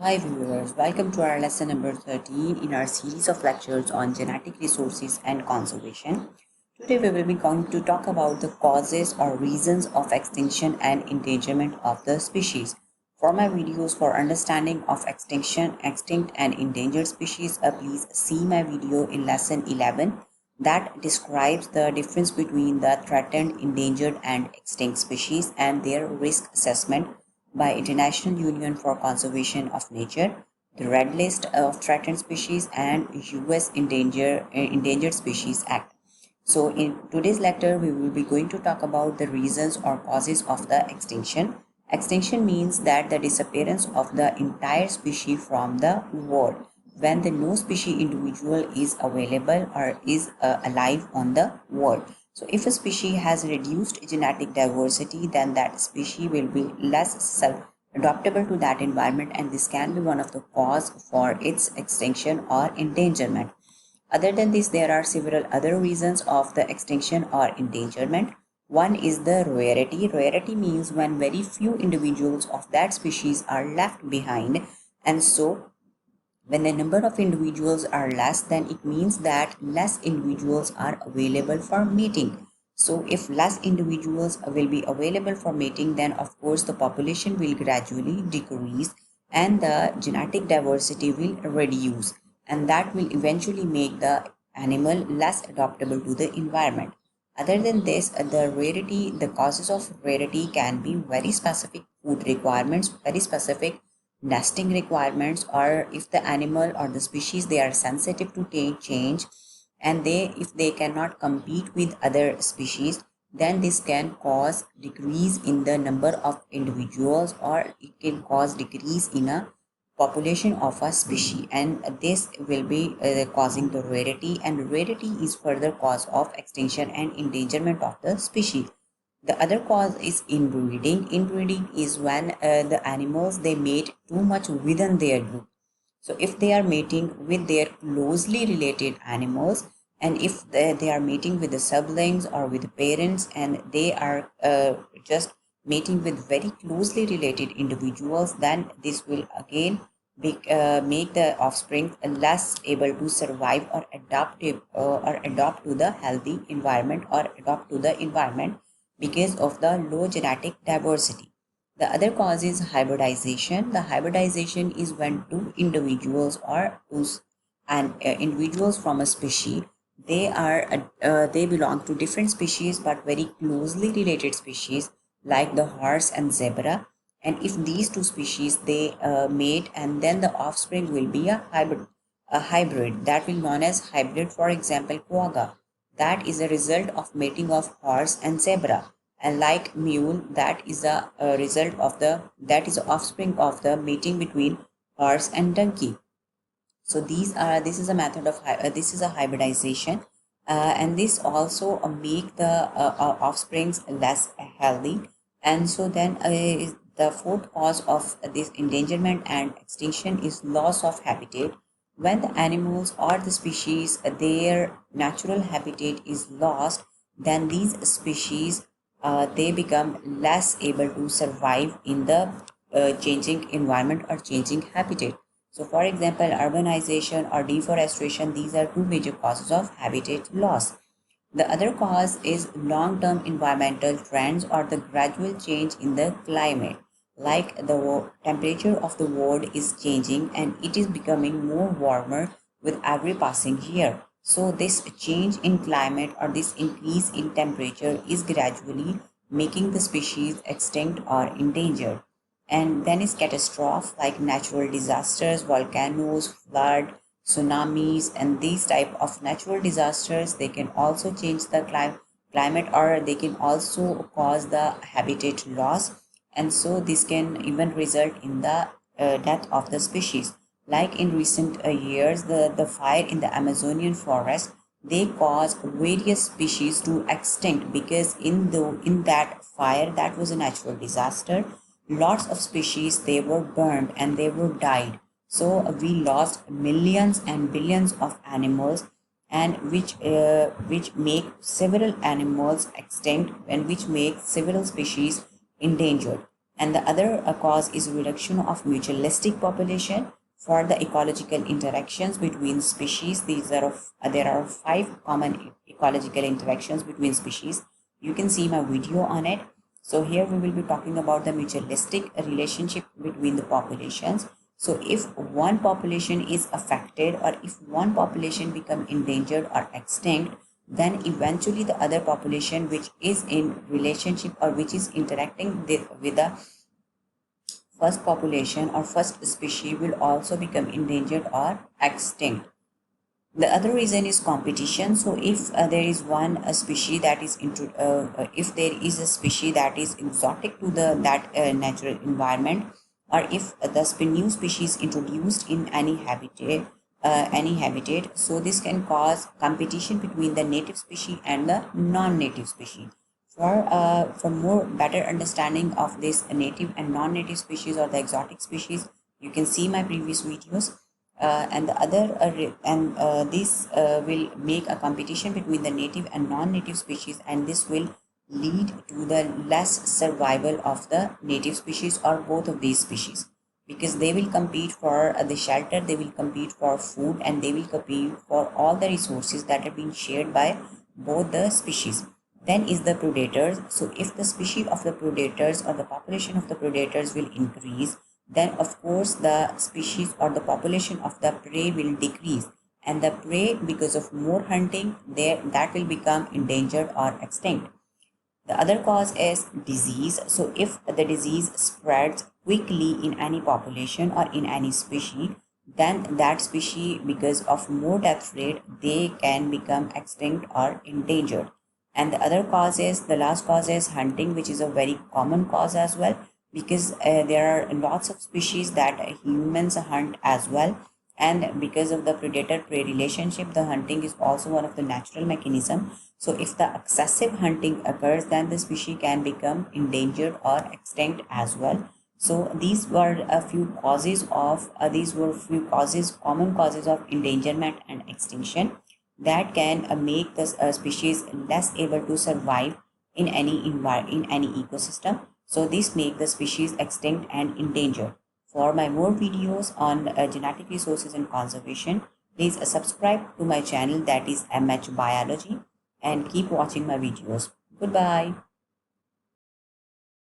Hi viewers, welcome to our lesson number 13 in our series of lectures on genetic resources and conservation. Today we will be going to talk about the causes or reasons of extinction and endangerment of the species. For my videos for understanding of extinction, extinct and endangered species, please see my video in lesson 11 that describes the difference between the threatened, endangered and extinct species and their risk assessment by International Union for Conservation of Nature, the Red List of Threatened Species, and U.S. Endangered Species Act. So, in today's lecture, we will be going to talk about the reasons or causes of the extinction. Extinction means that the disappearance of the entire species from the world when the no species individual is available or is alive on the world. So if a species has reduced genetic diversity, then that species will be less self-adaptable to that environment, and this can be one of the cause for its extinction or endangerment. Other than this, there are several other reasons of the extinction or endangerment. One is the rarity. Rarity means when very few individuals of that species are left behind, and so when the number of individuals are less, then it means that less individuals are available for mating. So if less individuals will be available for mating, then of course the population will gradually decrease and the genetic diversity will reduce, and that will eventually make the animal less adaptable to the environment. Other than this, the causes of rarity can be very specific food requirements, very specific nesting requirements, or if the animal or the species they are sensitive to change, and they if they cannot compete with other species, then this can cause decrease in the number of individuals, or it can cause decrease in a population of a species, and this will be causing the rarity, and rarity is further cause of extinction and endangerment of the species. The other cause is inbreeding. Inbreeding is when the animals they mate too much within their group. So if they are mating with their closely related animals, and if they are mating with the siblings or with the parents, and they are just mating with very closely related individuals, then this will again make the offspring less able to survive or adapt to the healthy environment or adapt to the environment because of the low genetic diversity. The other cause is hybridization. The hybridization is when two individuals or individuals from a species they belong to different species but very closely related species like the horse and zebra. And if these two species they mate, and then the offspring will be a hybrid that will known as hybrid. For example, quagga, that is a result of mating of horse and zebra, and like mule, that is a result of the that is a offspring of the mating between horse and donkey. So this is a method of this is a hybridization, and this also make the offsprings less healthy. And so then the fourth cause of this endangerment and extinction is loss of habitat. When the animals or the species their natural habitat is lost, then these species they become less able to survive in the changing environment or changing habitat. So, for example, urbanization or deforestation, these are two major causes of habitat loss. The other cause is long-term environmental trends or the gradual change in the climate. Like the temperature of the world is changing and it is becoming more warmer with every passing year. So this change in climate or this increase in temperature is gradually making the species extinct or endangered. And then is catastrophe like natural disasters, volcanoes, flood, tsunamis, and these type of natural disasters they can also change the climate, or they can also cause the habitat loss, and so this can even result in the death of the species. Like in recent years, the fire in the Amazonian forest they caused various species to extinct, because in that fire that was a natural disaster, lots of species they were burned and they were died. So we lost millions and billions of animals, and which make several animals extinct and which make several species endangered. And the other cause is reduction of mutualistic population. For the ecological interactions between species, there are 5 common ecological interactions between species. You can see my video on it. So here we will be talking about the mutualistic relationship between the populations. So if one population is affected, or if one population become endangered or extinct, then eventually the other population which is in relationship or which is interacting with the first population or first species will also become endangered or extinct. The other reason is competition. So if there is one species that is if there is a species that is exotic to the that natural environment, or if new species introduced in any habitat, so this can cause competition between the native species and the non-native species. For more better understanding of this native and non-native species or the exotic species, you can see my previous videos. And the other and this will make a competition between the native and non-native species, and this will lead to the less survival of the native species or both of these species, because they will compete for the shelter, they will compete for food, and they will compete for all the resources that are being shared by both the species. Then is the predators. So if the species of the predators or the population of the predators will increase, then of course the species or the population of the prey will decrease, and the prey, because of more hunting there, that will become endangered or extinct. The other cause is disease. So if the disease spreads quickly in any population or in any species, then that species, because of more death rate, they can become extinct or endangered. And the other cause is, the last cause is hunting, which is a very common cause as well, because there are lots of species that humans hunt as well, and because of the predator prey relationship, the hunting is also one of the natural mechanism. So if the excessive hunting occurs, then the species can become endangered or extinct as well. So these were a few causes of common causes of endangerment and extinction that can make the species less able to survive in any ecosystem. So this make the species extinct and endangered. For my more videos on genetic resources and conservation, please subscribe to my channel, that is MH Biology, and keep watching my videos. Goodbye.